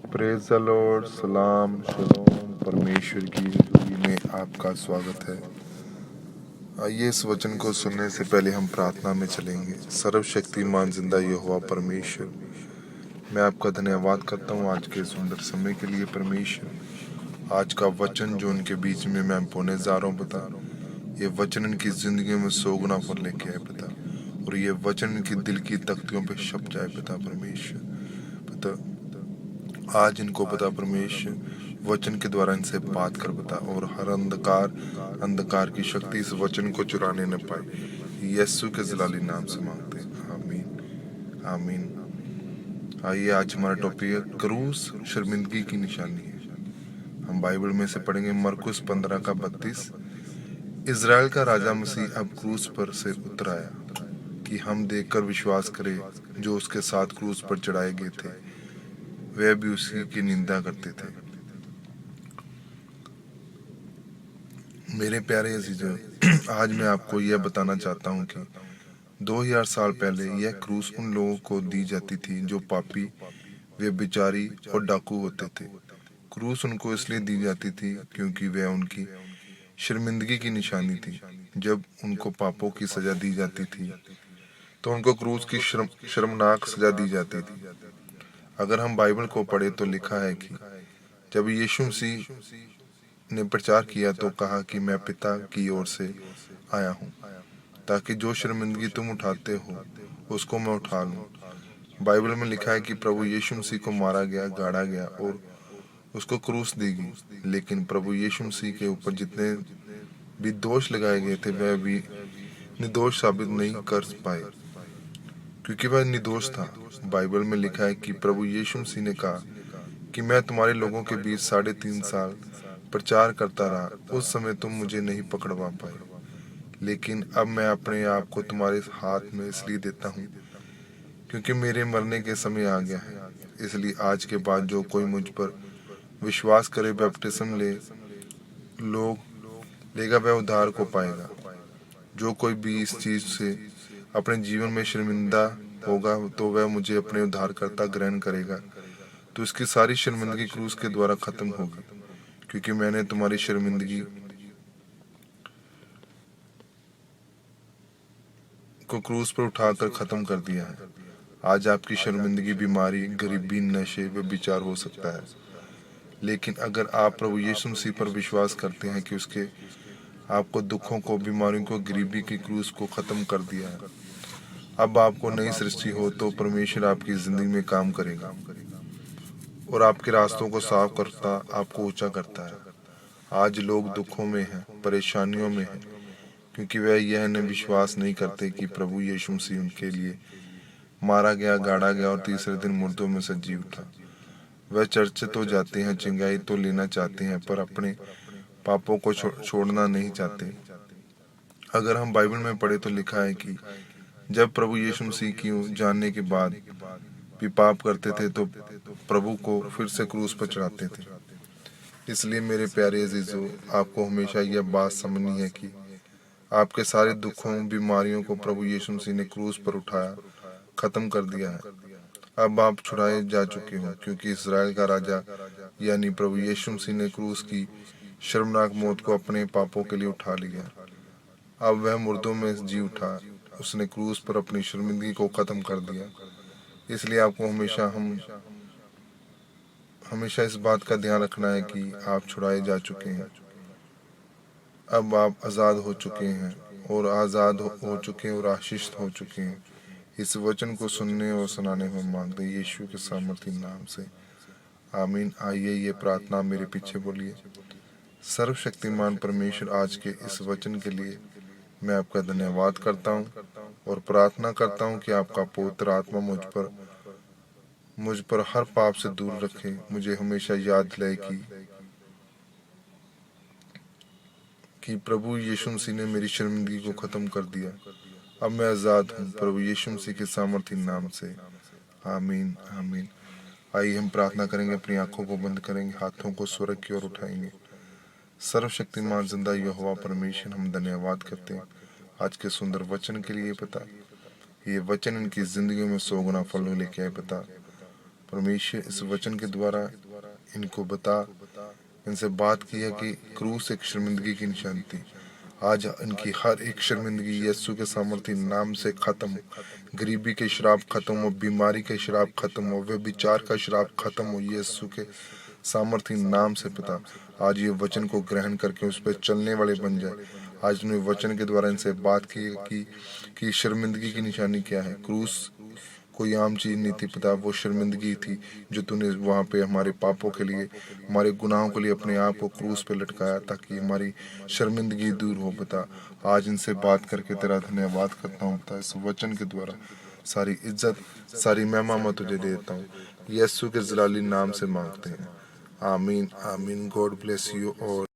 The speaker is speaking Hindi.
प्रेज द लॉर्ड, सलाम शलोम। परमेश्वर की हज़ूरी में आपका स्वागत है। आइए इस वचन को सुनने से पहले हम प्रार्थना में चलेंगे। सर्वशक्तिमान जिंदा यहोवा परमेश्वर, मैं आपका धन्यवाद करता हूँ आज के सुंदर समय के लिए। परमेश्वर, आज का वचन जो उनके बीच में मैं बोलने जा रहा हूँ पिता, ये वचन इनकी जिंदगी में सोगुना फल लेके आए पिता, और ये वचन इनकी दिल की तख्तियों पे छप जाए पिता। परमेश्वर पिता, आज इनको पता परमेश्वर वचन के द्वारा इनसे बात कर बता, और हर अंधकार की शक्ति इस वचन को चुराने न पाए। यीशु के जलाली नाम से मांगते हैं, आमीन आमीन। आइए, आज हमारा टॉपिक है क्रूस शर्मिंदगी की निशानी है। हम बाइबल में से पढ़ेंगे मरकुस 15 का 32। इज़राइल का राजा मसीह अब क्रूस पर से उतर आया कि हम देखकर विश्वास करें। जो उसके साथ क्रूस पर चढ़ाए गए थे वे भी उसी की निंदा करते थे। मेरे प्यारे अजीजों, आज मैं आपको यह बताना चाहता हूँ कि 2000 साल पहले यह क्रूस उन लोगों को दी जाती थी जो पापी, व्यभिचारी और डाकू होते थे। क्रूस उनको इसलिए दी जाती थी क्योंकि वह उनकी शर्मिंदगी की निशानी थी। जब उनको पापों की सजा दी जाती थी तो उनको क्रूस की शर्मनाक सजा दी जाती थी। अगर हम बाइबल को पढ़े तो लिखा है कि जब यीशु मसीह ने प्रचार किया तो कहा कि मैं पिता की ओर से आया हूँ ताकि जो शर्मिंदगी तुम उठाते हो उसको मैं उठा लूँ। बाइबल में लिखा है कि प्रभु यीशु मसीह को मारा गया, गाड़ा गया और उसको क्रूस दी गई, लेकिन प्रभु यीशु मसीह के ऊपर जितने भी दोष लगाए गए थे वह भी निर्दोष साबित नहीं कर पाए क्योंकि वह निर्दोष था। बाइबल में लिखा है कि प्रभु यीशु मसीह ने कहा कि मैं तुम्हारे लोगों के बीच 3.5 साल प्रचार करता रहा, उस समय तुम मुझे नहीं पकड़वा पाए, लेकिन अब मैं अपने आप को तुम्हारे हाथ में इसलिए देता हूँ क्योंकि मेरे मरने के समय आ गया है। इसलिए आज के बाद जो कोई मुझ पर विश्वास करे, बपतिस्म लेगा, वह उद्धार को पाएगा। जो कोई भी इस चीज से अपने जीवन में शर्मिंदा होगा तो वह मुझे अपने उद्धारकर्ता ग्रहण करेगा, तो इसकी सारी शर्मिंदगी क्रूस के द्वारा खत्म होगी, क्योंकि मैंने तुम्हारी शर्मिंदगी को क्रूस पर उठाकर खत्म कर दिया है। आज आपकी शर्मिंदगी बीमारी, गरीबी, नशे व विचार हो सकता है, लेकिन अगर आप प्रभु यीशु मसीह पर विश्वास करते हैं कि उसके आपको दुखों को, बीमारियों को, गरीबी की क्रूस को खत्म कर दिया है, अब आपको नई सृष्टि हो, तो परमेश्वर आपकी जिंदगी में काम करेगा और आपके रास्तों को साफ करता, आपको ऊंचा करता है। आज लोग दुखों में हैं, परेशानियों में हैं, क्योंकि वह यह न विश्वास नहीं करते कि प्रभु यीशु मसीह उनके लिए मारा गया, गाड़ा गया और तीसरे दिन मुर्दों में से जी उठा। वह चर्च तो जाते हैं, चिंगाई तो लेना चाहते हैं, पर अपने पापों को छोड़ना नहीं चाहते। अगर हम बाइबल में पढ़े तो लिखा है कि जब प्रभु यीशु मसीह की जानने के बाद भी पाप करते थे तो प्रभु को फिर से क्रूस पर चढ़ाते थे। इसलिए मेरे प्यारे अजीजों, आपको हमेशा यह बात समझनी है कि आपके सारे दुखों, बीमारियों को प्रभु यीशु मसीह ने क्रूस पर उठाया, खत्म कर दिया है। अब आप छुड़ाए जा चुके हो, क्योंकि इज़राइल का राजा यानी प्रभु यीशु मसीह ने क्रूस की शर्मनाक मौत को अपने पापों के लिए उठा लिया। अब वह मुर्दों में जी उठा, उसने क्रूस पर अपनी शर्मिंदगी को खत्म कर दिया। इसलिए आपको हमेशा इस बात का ध्यान रखना है कि आप छुड़ाए जा चुके हैं। अब आप आज़ाद हो चुके हैं और आज़ाद हो चुके हैं और आशीष हो चुके हैं। इस वचन को सुनने और सुनाने में मांगते यीशु के सामर्थी नाम से, आमीन। आइए ये प्रार्थना मेरे पीछे बोलिए। सर्वशक्तिमान परमेश्वर, आज के इस वचन के लिए मैं आपका धन्यवाद करता हूँ और प्रार्थना करता हूँ कि आपका पवित्र आत्मा मुझ पर हर पाप से दूर रखे। मुझे हमेशा याद दिलाए कि प्रभु यीशु मसीह ने मेरी शर्मिंदगी को खत्म कर दिया। अब मैं आज़ाद हूँ प्रभु यीशु मसीह के सामर्थी नाम से, आमीन आमीन। आइए हम प्रार्थना करेंगे, अपनी आंखों को बंद करेंगे, हाथों को स्वर्ग की ओर उठाएंगे। सर्वशक्तिमान जिंदा यहोवा परमेश्वर, हम धन्यवाद करते हैं आज के सुंदर वचन के लिए। पता ये वचन इनकी जिंदगी में 100 गुना फल लेके आए। पता परमेश्वर इस वचन के द्वारा इनसे बात की है कि क्रूस एक शर्मिंदगी की निशानी थी। आज इनकी हर एक शर्मिंदगी यीशु के सामर्थी नाम से खत्म हो। गरीबी के श्राप खत्म हो, बीमारी के श्राप खत्म हो, व्यभिचार का श्राप खत्म हो, यीशु के सामर्थी नाम से पिता आज ये वचन को ग्रहण करके उस पर चलने वाले बन जाए। आज उन्हें वचन के द्वारा इनसे बात की है कि शर्मिंदगी की निशानी क्या है। क्रूस कोई आम चीज नहीं थी पिता, वो शर्मिंदगी थी जो तूने वहाँ पे हमारे पापों के लिए, हमारे गुनाहों के लिए अपने आप को क्रूस पे लटकाया ताकि हमारी शर्मिंदगी दूर हो पिता। आज इनसे बात करके तेरा धन्यवाद करता हूँ पिता। इस वचन के द्वारा सारी इज्जत सारी महिमा मैं तुझे देता हूँ, यीशु के जलाली नाम से मांगते हैं, आमीन आमीन। God bless you all.